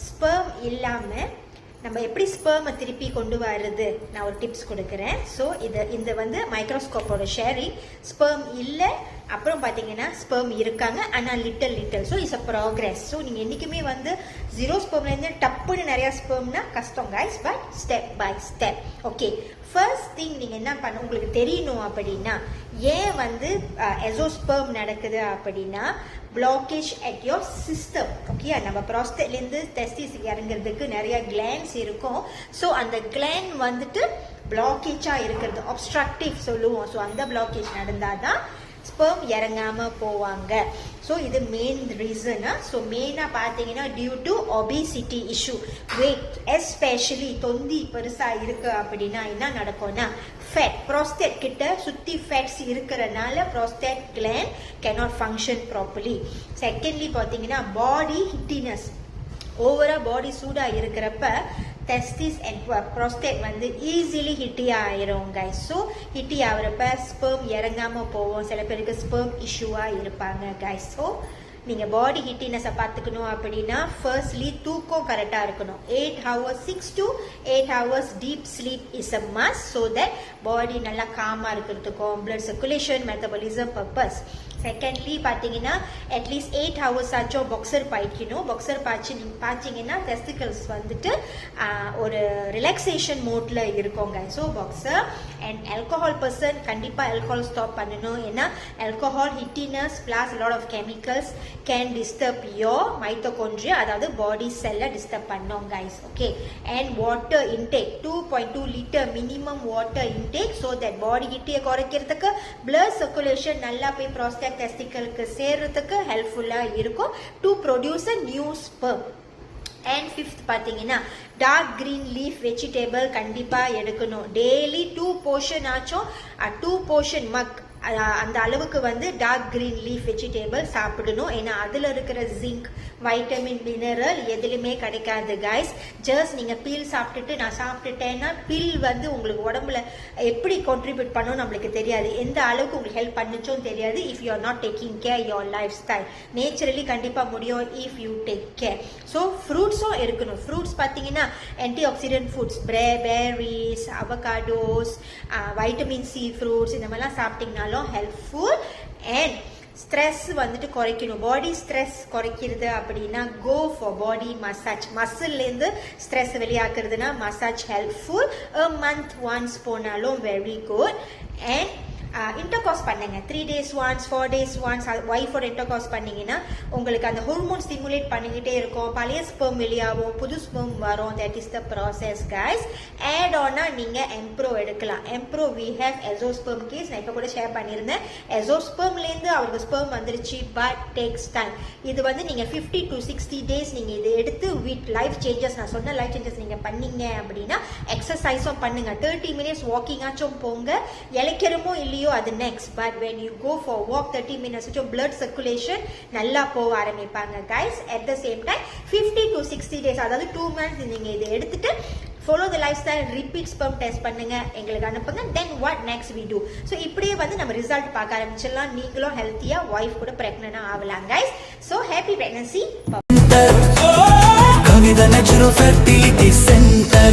Sperm இல்லாமல் நம்ம எப்படி ஸ்பெர்மை திருப்பி கொண்டு வரது நான் ஒரு டிப்ஸ் கொடுக்குறேன். ஸோ இந்த வந்து மைக்ரோஸ்கோப்போட ஷேரிங். ஸ்பெர்ம் இல்லை, அப்புறம் பார்த்தீங்கன்னா ஸ்பெர்ம் இருக்காங்க, ஆனால் little. So it's a progress. ஸோ நீங்கள் என்றைக்குமே வந்து 0 ஸ்பெர்ம்லேருந்து டப்புன்னு நிறையா ஸ்பெர்ம்னா கஷ்டம் guys, but step by step. Okay, first thing நீங்கள் என்ன பண்ண உங்களுக்கு தெரியணும் அப்படின்னா, ஏன் வந்து எசோஸ்பெர்ம் நடக்குது அப்படின்னா, blockage at your system. Okay, நம்ம ப்ராஸ்டேட்லேருந்து டெஸ்டிஸ் இறங்குறதுக்கு நிறைய கிளான்ஸ் இருக்கும். ஸோ அந்த கிளான் வந்துட்டு பிளாக்கேஜாக இருக்கிறது, அப்ஸ்ட்ரக்டிவ் சொல்லுவோம். ஸோ அந்த பிளாக்கேஜ் நடந்தால் தான் ஸ்பெர்ம் இறங்காம போவாங்க. ஸோ இது மெயின் ரீசனா. ஸோ மெயினாக பார்த்தீங்கன்னா due to obesity issue, weight, especially தொந்தி பெருசாக இருக்கு அப்படின்னா என்ன நடக்கும்னா, ஃபேட் ப்ராஸ்டேட் கிட்ட சுற்றி ஃபேட்ஸ் இருக்கிறனால prostate gland cannot function properly. Secondly பார்த்தீங்கன்னா பாடி ஹிட்டினஸ், ஓவரா பாடி சூடாக இருக்கிறப்ப டெஸ்டிஸ் அண்ட் ப்ராஸ்டேட் வந்து ஈஸிலி ஹிட்டி ஆயிரும் கைஸ். ஸோ ஹிட்டி ஆகிறப்ப ஸ்பெர்ம் இறங்காமல் போவோம். சில பேருக்கு ஸ்பெர்ம் இஷ்யூவாக இருப்பாங்க கைஸ். ஸோ நீங்கள் பாடி ஹிட்டினஸை பார்த்துக்கணும் அப்படின்னா, ஃபர்ஸ்ட்லி தூக்கம் கரெக்டாக இருக்கணும். 8 hours 6 to 8 hours deep sleep is a must. So that body நல்லா காமாக இருக்கிறதுக்கும், blood circulation, metabolism purpose. Secondly பார்த்தீங்கன்னா அட்லீஸ்ட் 8 hours ஆச்சும் பாக்ஸர் பாய்க்கணும். பாக்ஸர் பார்த்தீங்கன்னா டெஸ்டிகல்ஸ் வந்துட்டு ஒரு ரிலாக்ஸேஷன் மோட்ல இருக்கோங்க. So boxer and alcohol person கண்டிப்பாக ஆல்கஹால் ஸ்டாப் பண்ணணும். ஏன்னா alcohol heatiness plus lot of chemicals can disturb your mitochondria, அதாவது பாடி செல்லை டிஸ்டர்ப் பண்ணோம் guys. Okay, and water intake 2.2 liter minimum water intake. So that பாடி ஹிட்டியை குறைக்கிறதுக்கு, blood circulation நல்லா போய் prostate டெஸ்டிகலுக்கு சேர்றதுக்கு ஹெல்ப்ஃபுல்லா இருக்கும் to produce a new sperm. And fifth பார்த்தீங்கன்னா டார்க் கிரீன் லீஃப் வெஜிடேபிள் கண்டிப்பாக எடுக்கணும். டெய்லி 2 portion ஆச்சும் 2 portion மக் அந்த அளவுக்கு வந்து டார்க் கிரீன் லீஃப் வெஜிடேபிள் சாப்பிடணும். ஏன்னா அதில் இருக்கிற ஜிங்க், வைட்டமின், மினரல் எதுலையுமே கிடைக்காது கைஸ். ஜஸ்ட் நீங்கள் பீல் சாப்பிட்டுட்டு நான் சாப்பிட்டுட்டேன்னா பீல் வந்து உங்களுக்கு உடம்புல எப்படி கான்ட்ரிபியூட் பண்ணணும் நம்மளுக்கு தெரியாது, எந்த அளவுக்கு உங்களுக்கு ஹெல்ப் பண்ணுச்சோம் தெரியாது. If you are not taking care your life naturally கண்டிப்பாக முடியும் if you take care. So ஃப்ரூட்ஸும் இருக்கணும். ஃப்ரூட்ஸ் பார்த்தீங்கன்னா antioxidant foods, berries, avocados, vitamin C fruits, இந்த மாதிரிலாம் சாப்பிட்டீங்கனாலும் ஹெல்ப்ஃபுல். அண்ட் ஸ்ட்ரெஸ் வந்துட்டு குறைக்கணும். பாடி ஸ்ட்ரெஸ் குறைக்கிறது அப்படின்னா கோ ஃபார் பாடி மசாஜ். மசில்லேருந்து ஸ்ட்ரெஸ் வெளியாக்குறதுனா massage helpful. a month once போனாலும் வெரி குட். அண்ட் இன்டர்காஸ் பண்ணுங்க 3 days once 4 days once ஒய்ஃபோட இன்டர்காஸ் பண்ணீங்கன்னா உங்களுக்கு அந்த ஹார்மோன் ஸ்டிமுலேட் பண்ணிக்கிட்டே இருக்கும். பழைய ஸ்பெர்ம் வெளியாகும், புது ஸ்பெர்ம் வரும். That is the process guys. ஆட் ஆனா நீங்க எம்ப்ரோ எடுக்கலாம். எம்ப்ரோ வி ஹேவ் எசோஸ்பெர்ம் கேஸ் நான் இப்போ கூட ஷேர் பண்ணியிருந்தேன். எசோஸ்பெர்ம்லேருந்து அவருக்கு ஸ்பெர்ம் வந்துருச்சு, பட் டேக்ஸ் டைம். இது வந்து நீங்க 50 to 60 days நீங்க இதை எடுத்து வித் லைஃப் சேஞ்சஸ், நான் சொன்ன லைஃப் சேஞ்சஸ் நீங்க பண்ணீங்க அப்படின்னா, எக்ஸசைஸும் பண்ணுங்க. 30 minutes வாக்கிங் ஆச்சும் போங்க. இளைக்கிறமோ இல்லையோ அது next, but when you go for walk 30 minutes blood circulation நல்லா போக ஆரம்பிப்பாங்க guys. At the same time 50 to 60 days, அதாவது 2 months நீங்க இதை எடுத்துட்டு follow the lifestyle, repeat sperm test பண்ணுங்க, எங்களுக்கு அனுப்புங்க. then what next we do. so இப்படியே வந்து நம்ம ரிசல்ட் பார்க்க ஆரம்பிச்சிடலாம். நீங்களும் ஹெல்த்தியா வைஃப் கூட பிரெக்னன்ட் ஆகலாம் guys. so happy pregnancy. Kavita Natural Fertility Center.